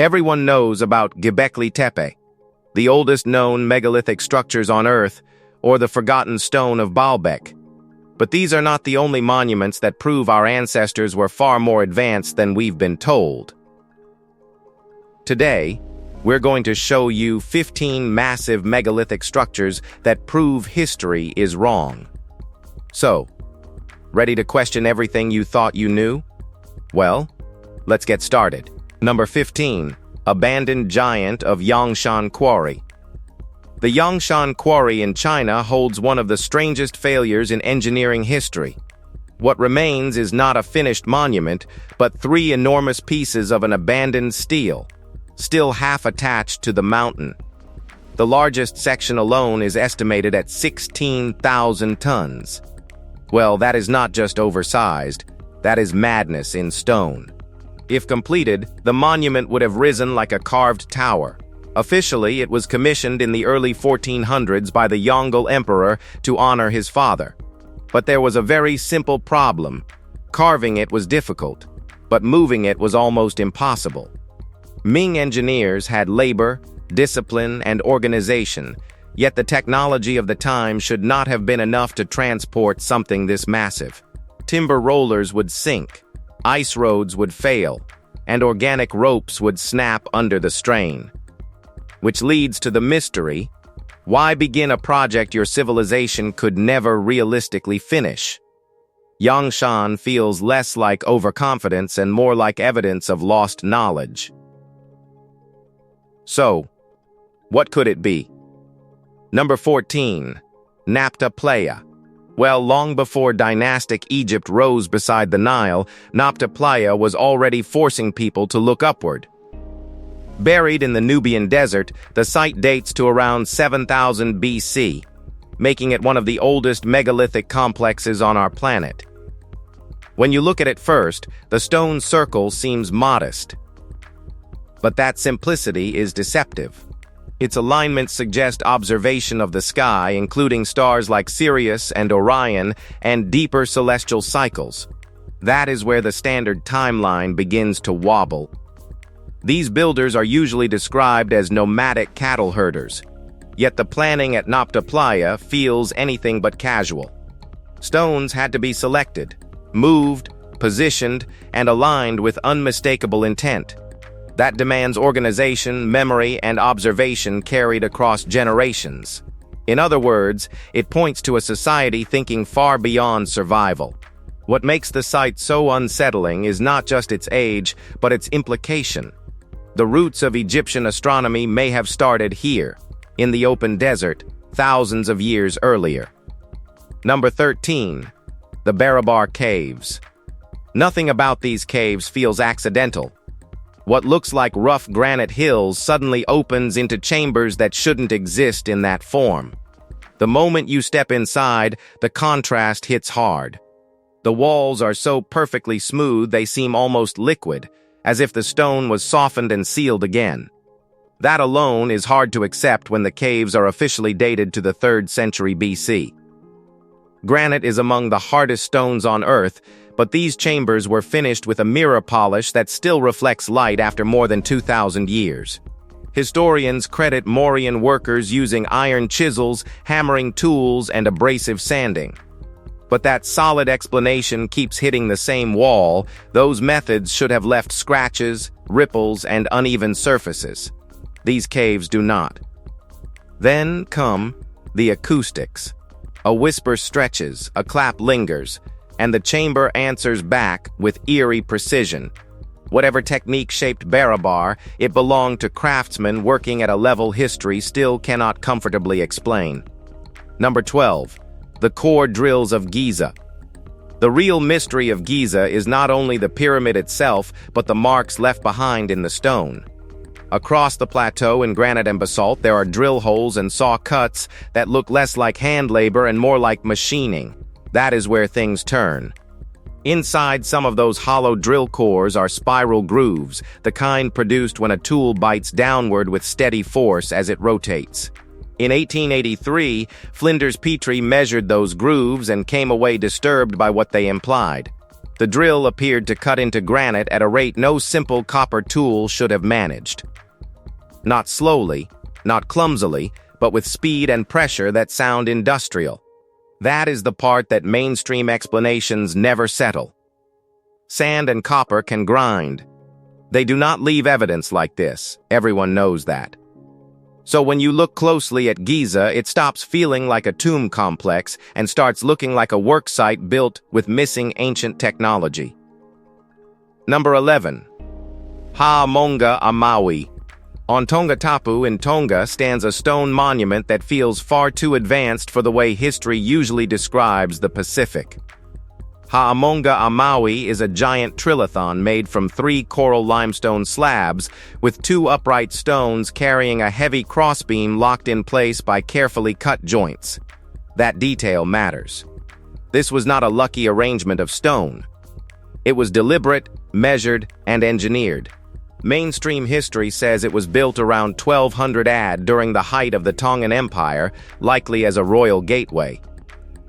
Everyone knows about Göbekli Tepe, the oldest known megalithic structures on Earth, or the Forgotten Stone of Baalbek. But these are not the only monuments that prove our ancestors were far more advanced than we've been told. Today, we're going to show you 15 massive megalithic structures that prove history is wrong. So, ready to question everything you thought you knew? Well, let's get started. Number 15. Abandoned Giant of Yangshan Quarry. The Yangshan Quarry in China holds one of the strangest failures in engineering history. What remains is not a finished monument, but 3 enormous pieces of an abandoned stele, still half attached to the mountain. The largest section alone is estimated at 16,000 tons. Well, that is not just oversized, that is madness in stone. If completed, the monument would have risen like a carved tower. Officially, it was commissioned in the early 1400s by the Yongle Emperor to honor his father. But there was a very simple problem. Carving it was difficult, but moving it was almost impossible. Ming engineers had labor, discipline, and organization, yet the technology of the time should not have been enough to transport something this massive. Timber rollers would sink, ice roads would fail, and organic ropes would snap under the strain. Which leads to the mystery: why begin a project your civilization could never realistically finish? Yangshan feels less like overconfidence and more like evidence of lost knowledge. So, what could it be? Number 14. Nabta Playa. Well, long before dynastic Egypt rose beside the Nile, Nabta Playa was already forcing people to look upward. Buried in the Nubian desert, the site dates to around 7000 BC, making it one of the oldest megalithic complexes on our planet. When you look at it first, the stone circle seems modest. But that simplicity is deceptive. Its alignments suggest observation of the sky, including stars like Sirius and Orion, and deeper celestial cycles. That is where the standard timeline begins to wobble. These builders are usually described as nomadic cattle herders, yet the planning at Nabta Playa feels anything but casual. Stones had to be selected, moved, positioned, and aligned with unmistakable intent. That demands organization, memory, and observation carried across generations. In other words, it points to a society thinking far beyond survival. What makes the site so unsettling is not just its age, but its implication. The roots of Egyptian astronomy may have started here, in the open desert, thousands of years earlier. Number 13. The Barabar Caves. Nothing about these caves feels accidental. What looks like rough granite hills suddenly opens into chambers that shouldn't exist in that form. The moment you step inside, the contrast hits hard. The walls are so perfectly smooth they seem almost liquid, as if the stone was softened and sealed again. That alone is hard to accept when the caves are officially dated to the 3rd century BC. Granite is among the hardest stones on Earth, but these chambers were finished with a mirror polish that still reflects light after more than 2,000 years. Historians credit Mauryan workers using iron chisels, hammering tools, and abrasive sanding. But that solid explanation keeps hitting the same wall. Those methods should have left scratches, ripples, and uneven surfaces. These caves do not. Then come the acoustics. A whisper stretches, a clap lingers, and the chamber answers back with eerie precision. Whatever technique shaped Barabar, it belonged to craftsmen working at a level history still cannot comfortably explain. Number 12. The core drills of Giza. The real mystery of Giza is not only the pyramid itself, but the marks left behind in the stone. Across the plateau in granite and basalt, there are drill holes and saw cuts that look less like hand labor and more like machining. That is where things turn. Inside some of those hollow drill cores are spiral grooves, the kind produced when a tool bites downward with steady force as it rotates. In 1883, Flinders Petrie measured those grooves and came away disturbed by what they implied. The drill appeared to cut into granite at a rate no simple copper tool should have managed. Not slowly, not clumsily, but with speed and pressure that sound industrial. That is the part that mainstream explanations never settle. Sand and copper can grind. They do not leave evidence like this. Everyone knows that. So when you look closely at Giza, it stops feeling like a tomb complex and starts looking like a worksite built with missing ancient technology. Number 11. Ha'amonga Amaui. On Tonga Tapu in Tonga stands a stone monument that feels far too advanced for the way history usually describes the Pacific. Ha'amonga Amaui is a giant trilithon made from 3 coral limestone slabs with 2 upright stones carrying a heavy crossbeam locked in place by carefully cut joints. That detail matters. This was not a lucky arrangement of stone. It was deliberate, measured, and engineered. Mainstream history says it was built around 1200 AD during the height of the Tongan Empire, likely as a royal gateway.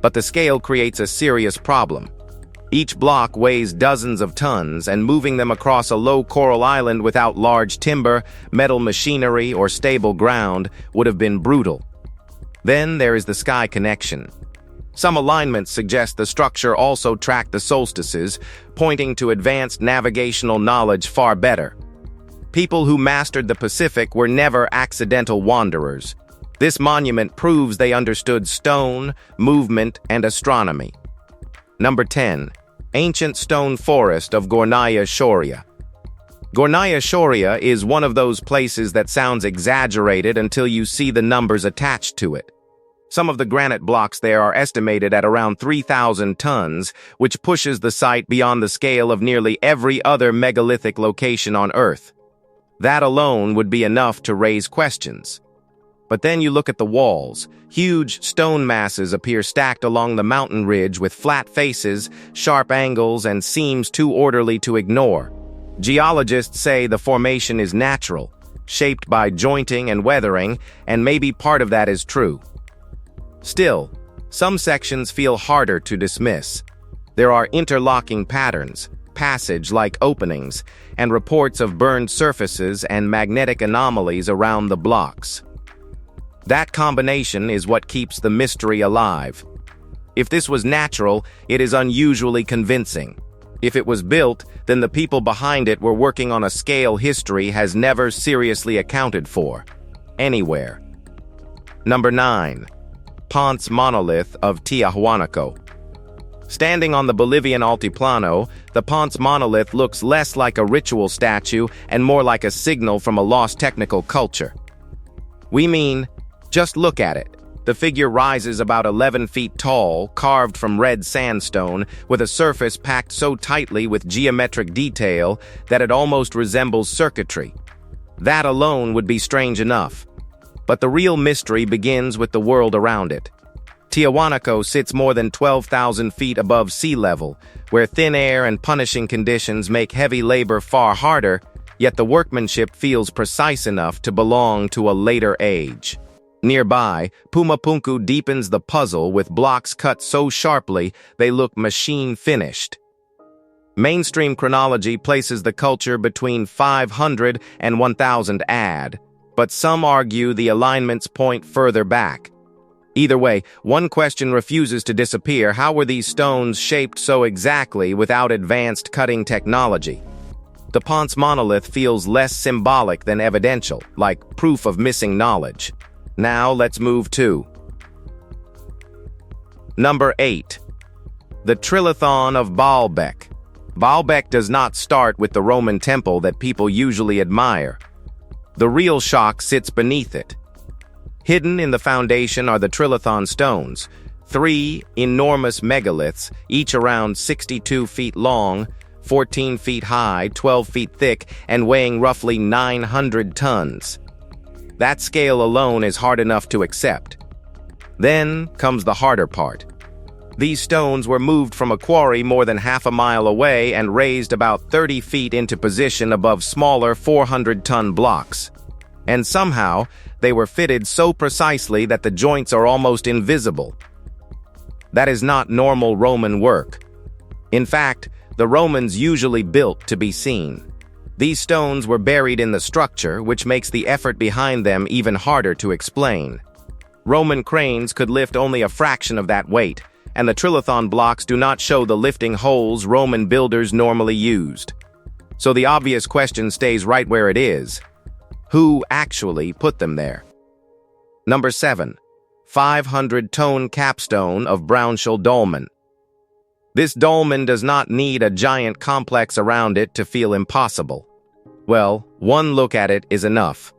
But the scale creates a serious problem. Each block weighs dozens of tons, and moving them across a low coral island without large timber, metal machinery, or stable ground would have been brutal. Then there is the sky connection. Some alignments suggest the structure also tracked the solstices, pointing to advanced navigational knowledge far better. People who mastered the Pacific were never accidental wanderers. This monument proves they understood stone, movement, and astronomy. Number 10. Ancient Stone Forest of Gornaya Shoria. Gornaya Shoria is one of those places that sounds exaggerated until you see the numbers attached to it. Some of the granite blocks there are estimated at around 3,000 tons, which pushes the site beyond the scale of nearly every other megalithic location on Earth. That alone would be enough to raise questions. But then you look at the walls. Huge stone masses appear stacked along the mountain ridge with flat faces, sharp angles, and seams too orderly to ignore. Geologists say the formation is natural, shaped by jointing and weathering, and maybe part of that is true. Still, some sections feel harder to dismiss. There are interlocking patterns, passage-like openings, and reports of burned surfaces and magnetic anomalies around the blocks. That combination is what keeps the mystery alive. If this was natural, it is unusually convincing. If it was built, then the people behind it were working on a scale history has never seriously accounted for. Anywhere. Number 9. Ponce Monolith of Tiahuanaco. Standing on the Bolivian Altiplano, the Ponce monolith looks less like a ritual statue and more like a signal from a lost technical culture. We mean, just look at it. The figure rises about 11 feet tall, carved from red sandstone, with a surface packed so tightly with geometric detail that it almost resembles circuitry. That alone would be strange enough. But the real mystery begins with the world around it. Tiahuanaco sits more than 12,000 feet above sea level, where thin air and punishing conditions make heavy labor far harder, yet the workmanship feels precise enough to belong to a later age. Nearby, Pumapunku deepens the puzzle with blocks cut so sharply they look machine-finished. Mainstream chronology places the culture between 500 and 1,000 AD, but some argue the alignments point further back. Either way, one question refuses to disappear: how were these stones shaped so exactly without advanced cutting technology? The Ponce monolith feels less symbolic than evidential, like proof of missing knowledge. Now let's move to Number 8. The Trilithon of Baalbek. Baalbek does not start with the Roman temple that people usually admire. The real shock sits beneath it. Hidden in the foundation are the Trilithon stones, 3 enormous megaliths, each around 62 feet long, 14 feet high, 12 feet thick, and weighing roughly 900 tons. That scale alone is hard enough to accept. Then comes the harder part. These stones were moved from a quarry more than half a mile away and raised about 30 feet into position above smaller 400-ton blocks. And somehow, they were fitted so precisely that the joints are almost invisible. That is not normal Roman work. In fact, the Romans usually built to be seen. These stones were buried in the structure, which makes the effort behind them even harder to explain. Roman cranes could lift only a fraction of that weight, and the trilithon blocks do not show the lifting holes Roman builders normally used. So the obvious question stays right where it is. Who actually put them there? Number 7. 500-tone capstone of Brownshall dolmen. This dolmen does not need a giant complex around it to feel impossible. Well, one look at it is enough.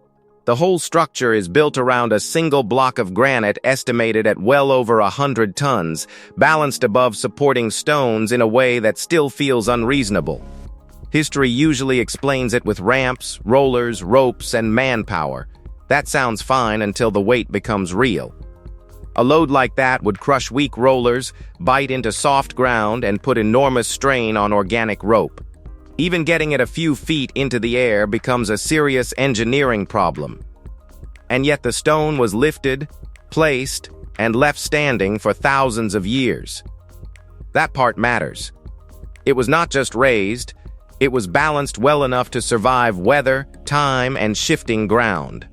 The whole structure is built around a single block of granite estimated at well over 100 tons, balanced above supporting stones in a way that still feels unreasonable. History usually explains it with ramps, rollers, ropes, and manpower. That sounds fine until the weight becomes real. A load like that would crush weak rollers, bite into soft ground, and put enormous strain on organic rope. Even getting it a few feet into the air becomes a serious engineering problem. And yet the stone was lifted, placed, and left standing for thousands of years. That part matters. It was not just raised, it was balanced well enough to survive weather, time, and shifting ground.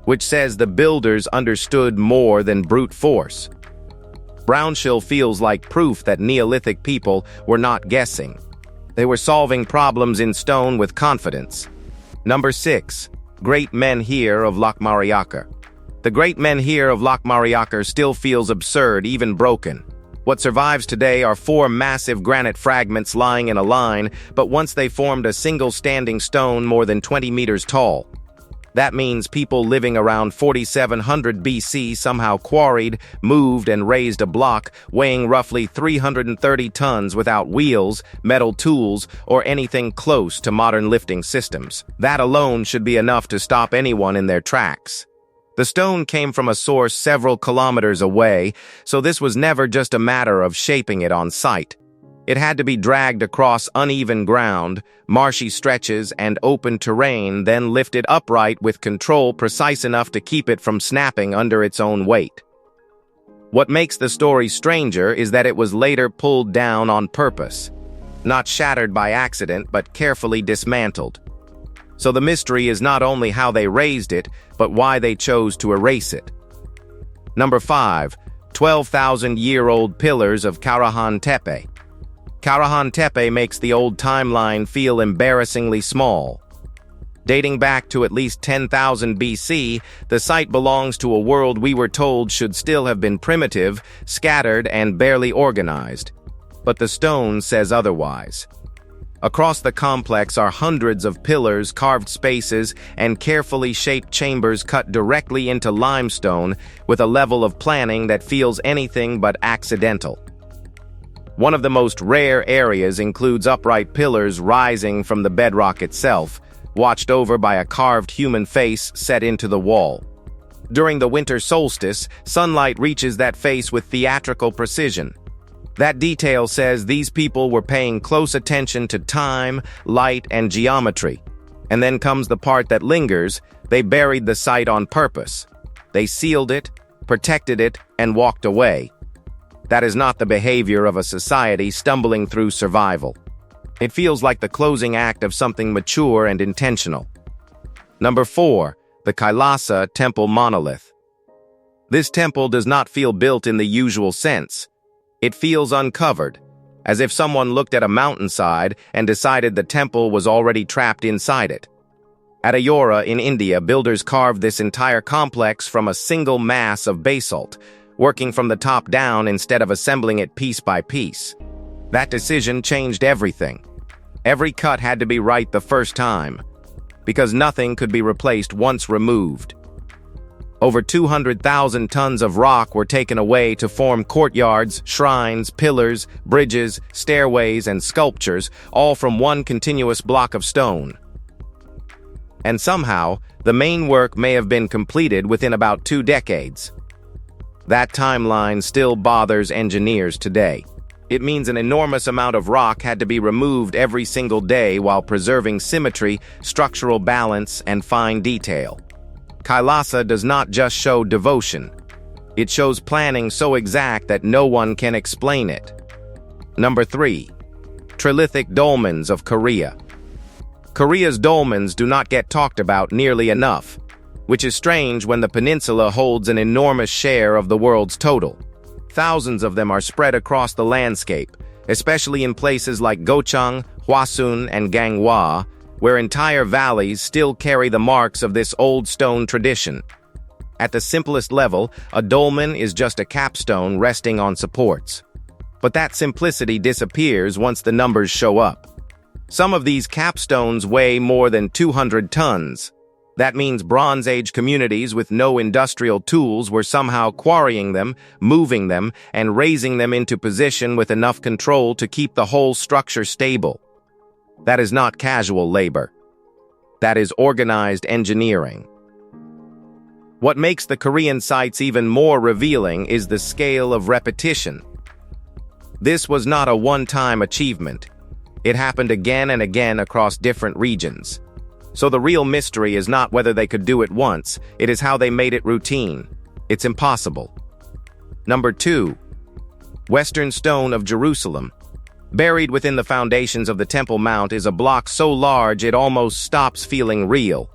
Which says the builders understood more than brute force. Brownshall feels like proof that Neolithic people were not guessing. They were solving problems in stone with confidence. Number 6. Great Menhir of Lochmariacar. The Great Menhir of Lochmariacar still feels absurd, even broken. What survives today are 4 massive granite fragments lying in a line, but once they formed a single standing stone more than 20 meters tall. That means people living around 4700 BC somehow quarried, moved, and raised a block weighing roughly 330 tons without wheels, metal tools, or anything close to modern lifting systems. That alone should be enough to stop anyone in their tracks. The stone came from a source several kilometers away, so this was never just a matter of shaping it on site. It had to be dragged across uneven ground, marshy stretches, and open terrain, then lifted upright with control precise enough to keep it from snapping under its own weight. What makes the story stranger is that it was later pulled down on purpose. Not shattered by accident, but carefully dismantled. So the mystery is not only how they raised it, but why they chose to erase it. Number 5. 12,000-year-old pillars of Karahan Tepe. Karahan Tepe makes the old timeline feel embarrassingly small. Dating back to at least 10,000 BC, the site belongs to a world we were told should still have been primitive, scattered, and barely organized. But the stone says otherwise. Across the complex are hundreds of pillars, carved spaces, and carefully shaped chambers cut directly into limestone with a level of planning that feels anything but accidental. One of the most rare areas includes upright pillars rising from the bedrock itself, watched over by a carved human face set into the wall. During the winter solstice, sunlight reaches that face with theatrical precision. That detail says these people were paying close attention to time, light, and geometry. And then comes the part that lingers: they buried the site on purpose. They sealed it, protected it, and walked away. That is not the behavior of a society stumbling through survival. It feels like the closing act of something mature and intentional. Number 4. The Kailasa Temple Monolith. This temple does not feel built in the usual sense. It feels uncovered, as if someone looked at a mountainside and decided the temple was already trapped inside it. At Ayora in India, builders carved this entire complex from a single mass of basalt, working from the top down instead of assembling it piece by piece. That decision changed everything. Every cut had to be right the first time, because nothing could be replaced once removed. Over 200,000 tons of rock were taken away to form courtyards, shrines, pillars, bridges, stairways, and sculptures, all from one continuous block of stone. And somehow, the main work may have been completed within about 2 decades. That timeline still bothers engineers today. It means an enormous amount of rock had to be removed every single day while preserving symmetry, structural balance, and fine detail. Kailasa does not just show devotion. It shows planning so exact that no one can explain it. Number 3. Trilithic dolmens of Korea. Korea's dolmens do not get talked about nearly enough, which is strange when the peninsula holds an enormous share of the world's total. Thousands of them are spread across the landscape, especially in places like Gocheong, Hwasun, and Ganghwa, where entire valleys still carry the marks of this old stone tradition. At the simplest level, a dolmen is just a capstone resting on supports. But that simplicity disappears once the numbers show up. Some of these capstones weigh more than 200 tons. That means Bronze Age communities with no industrial tools were somehow quarrying them, moving them, and raising them into position with enough control to keep the whole structure stable. That is not casual labor. That is organized engineering. What makes the Korean sites even more revealing is the scale of repetition. This was not a one-time achievement. It happened again and again across different regions. So the real mystery is not whether they could do it once, it is how they made it routine. It's impossible. Number 2. Western Stone of Jerusalem. Buried within the foundations of the Temple Mount is a block so large it almost stops feeling real.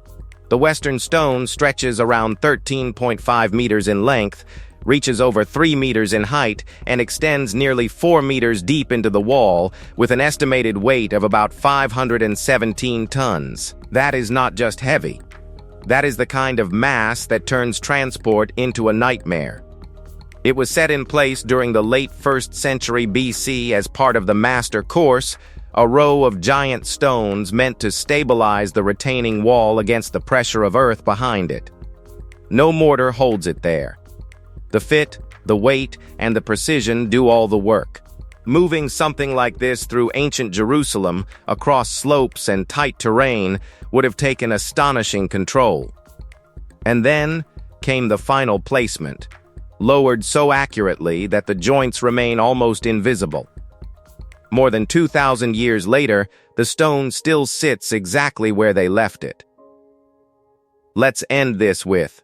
The Western Stone stretches around 13.5 meters in length, reaches over 3 meters in height, and extends nearly 4 meters deep into the wall, with an estimated weight of about 517 tons. That is not just heavy. That is the kind of mass that turns transport into a nightmare. It was set in place during the late 1st century BC as part of the Master Course, a row of giant stones meant to stabilize the retaining wall against the pressure of earth behind it. No mortar holds it there. The fit, the weight, and the precision do all the work. Moving something like this through ancient Jerusalem, across slopes and tight terrain, would have taken astonishing control. And then came the final placement, lowered so accurately that the joints remain almost invisible. More than 2,000 years later, the stone still sits exactly where they left it. Let's end this with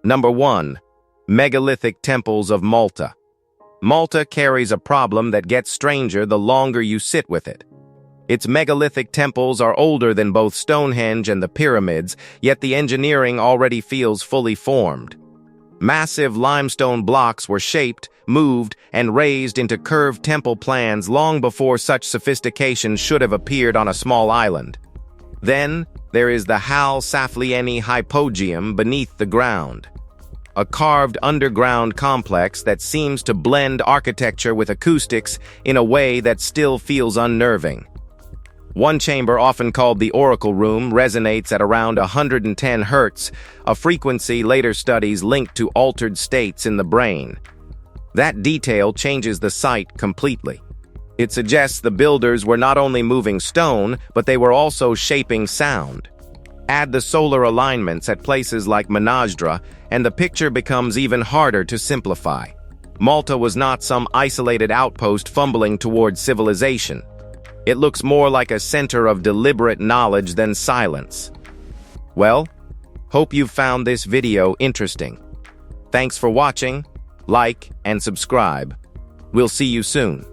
Number 1. Megalithic temples of Malta. Malta carries a problem that gets stranger the longer you sit with it. Its megalithic temples are older than both Stonehenge and the pyramids, yet the engineering already feels fully formed. Massive limestone blocks were shaped, moved, and raised into curved temple plans long before such sophistication should have appeared on a small island. Then, there is the Hal Saflieni hypogeum beneath the ground, a carved underground complex that seems to blend architecture with acoustics in a way that still feels unnerving. One chamber, often called the Oracle Room, resonates at around 110 Hz, a frequency later studies linked to altered states in the brain. That detail changes the site completely. It suggests the builders were not only moving stone, but they were also shaping sound. Add the solar alignments at places like Menajdra, and the picture becomes even harder to simplify. Malta was not some isolated outpost fumbling towards civilization. It looks more like a center of deliberate knowledge than silence. Well, hope you've found this video interesting. Thanks for watching, like, and subscribe. We'll see you soon.